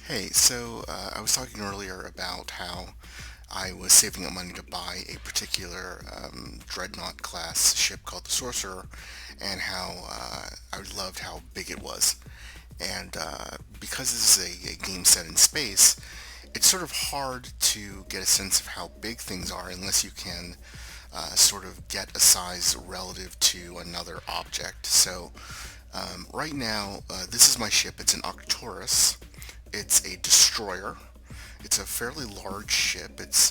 Hey, I was talking earlier about how I was saving up money to buy a particular dreadnought class ship called the Sorcerer, and how I loved how big it was. And because this is a game set in space, it's sort of hard to get a sense of how big things are unless you can sort of get a size relative to another object. Right now, this is my ship. It's an Arcturus. It's a destroyer. It's a fairly large ship. It's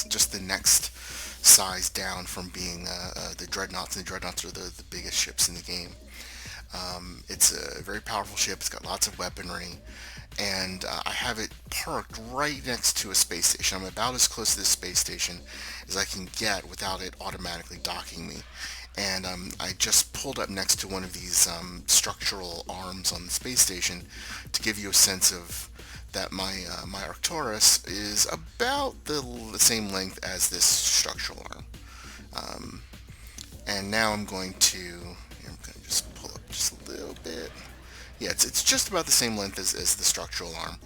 just the next size down from being the dreadnoughts. And the dreadnoughts are the biggest ships in the game. It's a very powerful ship. It's got lots of weaponry, and I have it parked right next to a space station. I'm about as close to this space station as I can get without it automatically docking me. And I just pulled up next to one of these structural arms on the space station to give you a sense of that my Arcturus is about the same length as this structural arm. Um, and now I'm going to just pull up just a little bit. Yeah, it's just about the same length as the structural arm.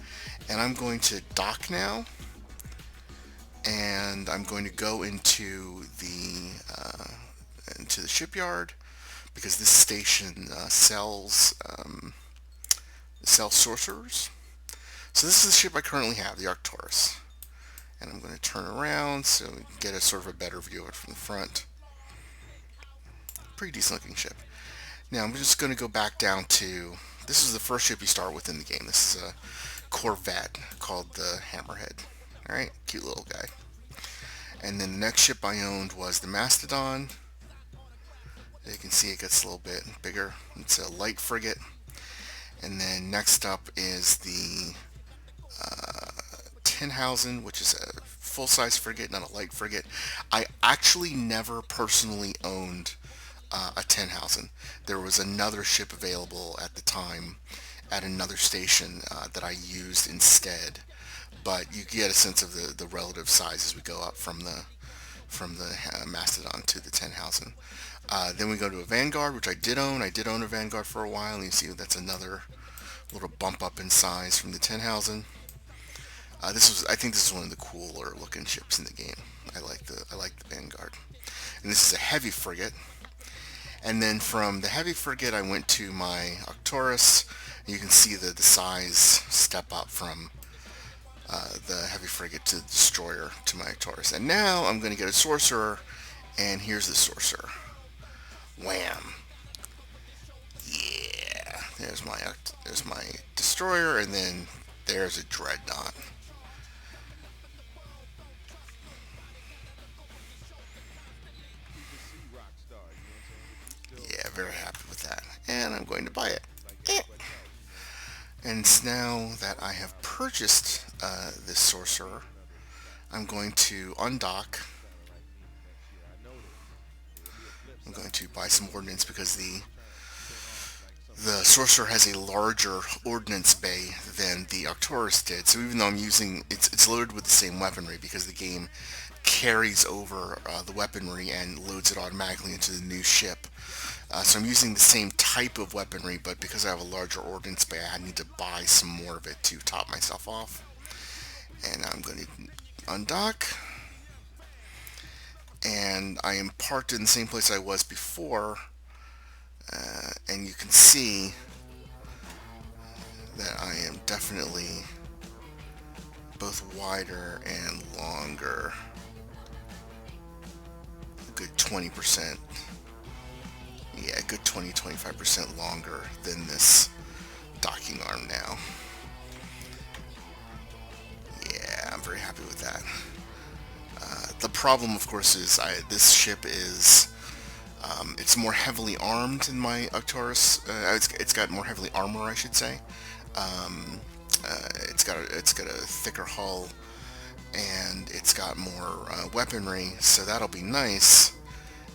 And I'm going to dock now, and I'm going to go into the shipyard because this station sells sorcerers. So this is the ship I currently have, the Arcturus. And I'm going to turn around so we can get a sort of a better view of it from the front. Pretty decent looking ship. Now I'm just going to go back down to, this is the first ship you start with in the game. This is a Corvette called the Hammerhead. Alright, cute little guy. And then the next ship I owned was the Mastodon. You can see it gets a little bit bigger. It's a light frigate. And then next up is the Tenhausen, which is a full-size frigate, not a light frigate. I actually never personally owned a Tenhausen. There was another ship available at the time at another station that I used instead. But you get a sense of the relative size as we go up from the Mastodon to the Tenhausen. Then we go to a Vanguard, which I did own. I did own a Vanguard for a while, and you see that's another little bump up in size from the Tenhausen. I think this is one of the cooler looking ships in the game. I like the Vanguard, and this is a heavy frigate. And then from the heavy frigate, I went to my Arcturus. And you can see the size step up from the heavy frigate to the destroyer to my Arcturus. And now I'm going to get a Sorcerer, and here's the Sorcerer. Wham! Yeah, there's my destroyer, and then there's a dreadnought. Yeah, very happy with that, and I'm going to buy it. Eh. And now that I have purchased this sorcerer, I'm going to undock. I'm going to buy some ordnance because the sorcerer has a larger ordnance bay than the Arcturus did. So even though it's loaded with the same weaponry because the game carries over the weaponry and loads it automatically into the new ship. So I'm using the same type of weaponry, but because I have a larger ordnance bay, I need to buy some more of it to top myself off. And I'm going to undock, and I am parked in the same place I was before, and you can see that I am definitely both wider and longer. A good 20%. Yeah, a good 20-25% longer than this docking arm now. Yeah, I'm very happy with that. The problem, of course, is this ship is it's more heavily armed than my Arcturus. It's got more heavily armor, I should say. Um, it's got a thicker hull, and it's got more weaponry, so that'll be nice.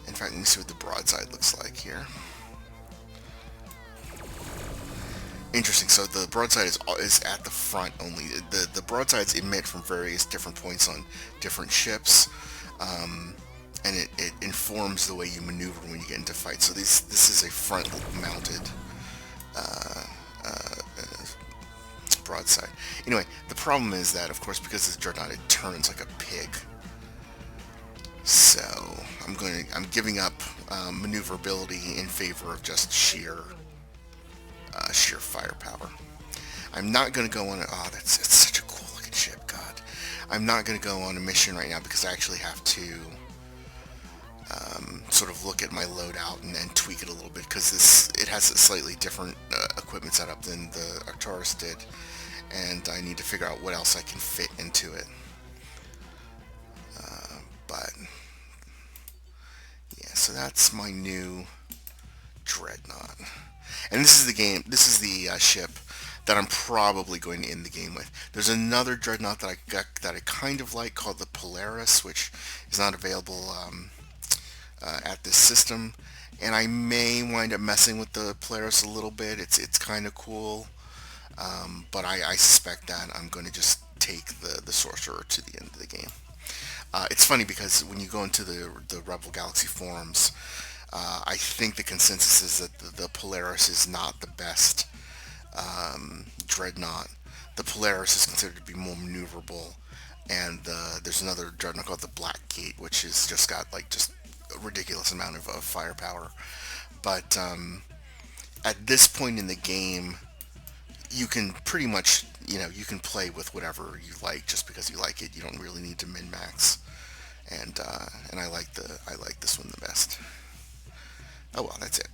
In fact, let me see what the broadside looks like here. Interesting. So the broadside is at the front only. The broadsides emit from various different points on different ships, um, and it informs the way you maneuver when you get into fights. So this is a front mounted uh, broadside. Anyway, the problem is that, of course, because it's dreadnought, it turns like a pig. So I'm giving up maneuverability in favor of just sheer firepower. I'm not going to go on. Oh, it's such a cool looking ship. God, I'm not going to go on a mission right now because I actually have to sort of look at my loadout and tweak it a little bit because it has a slightly different equipment setup than the Arcturus did, and I need to figure out what else I can fit into it. But yeah, so that's my new dreadnought, and this is the game. This is the ship that I'm probably going to end the game with. There's another dreadnought that I got that I kind of like called the Polaris, which is not available at this system, and I may wind up messing with the Polaris a little bit. It's kind of cool, but I suspect that I'm going to just take the Sorcerer to the end of the game. It's funny because when you go into the Rebel Galaxy forums, I think the consensus is that the Polaris is not the best dreadnought. The Polaris is considered to be more maneuverable, and there's another dreadnought called the Black Gate, which has just got like just a ridiculous amount of firepower. But at this point in the game, you can pretty much, you can play with whatever you like just because you like it. You don't really need to min max, and I like this one the best. Oh well, that's it.